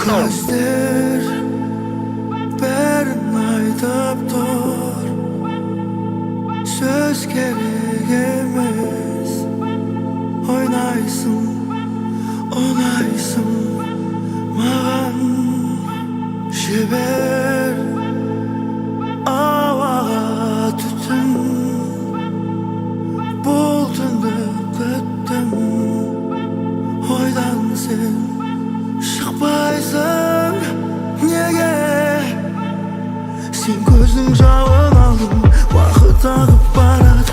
Көздер бәрін айтып тұр, сөз керек емес. Ойнайсың, ұнайсың маған. Жібер ауаға түтін, бұл түнді күттім. Ойдан сен шықпайсың. Неге сен көздің жауын алдың, уақыт ағып барады,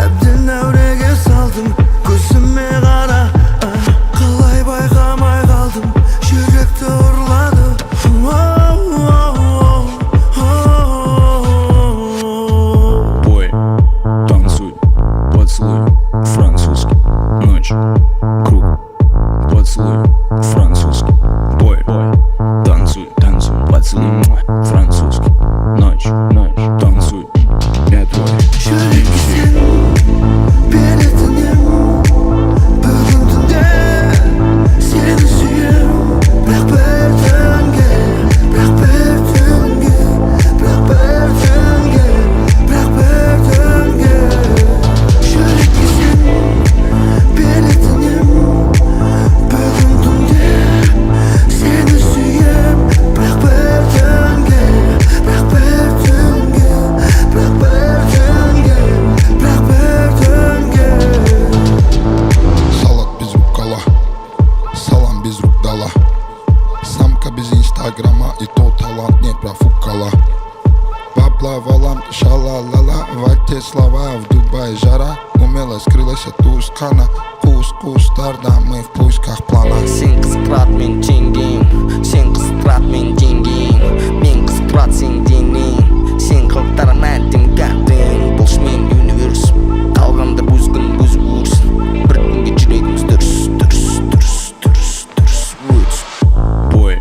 әбден әуреге салдың. Көзіме қара, қалай байқамай қалдым, жүректі ұрлады. Бой, танцуй, поцелуй, французский, ночь, круг, поцелуй, французский. Бой, танцуй, танцуй, поцелуй, французский, ночь, танцуй, я твой. Жүрекке сен беретінем, бүгін түнде сені сүйем. Бірақ бір түнге, бірақ бір түнге, бірақ бір түнге, бірақ бір түнге. Жүрекке сен беретінем, бүгін түнде сені сүйем. Бірақ бір түнге, бірақ бір түнге, бірақ бір түнге, бірақ бір түнге. Салат без рукола, салам без рук дала. Самка без инстаграма, и то талант не профукала. Поплавалам, шалалала, в те слова, в Дубае жара. Умело скрылась от ускана, кус-кустарда, мы в поисках плана. Сен қызықтырат мен жеңгем, сен қызықтырат мен жеңгем, мен қызықтырат сен денең, сен қылықтарым әттім кәттің. Бұлшымен универс, қалғанда бұзгын бұз бұрсын, бір күнге жүрегіміз дұрыс, дұрыс, дұрыс, дұрыс, дұрыс, рутс. Бой,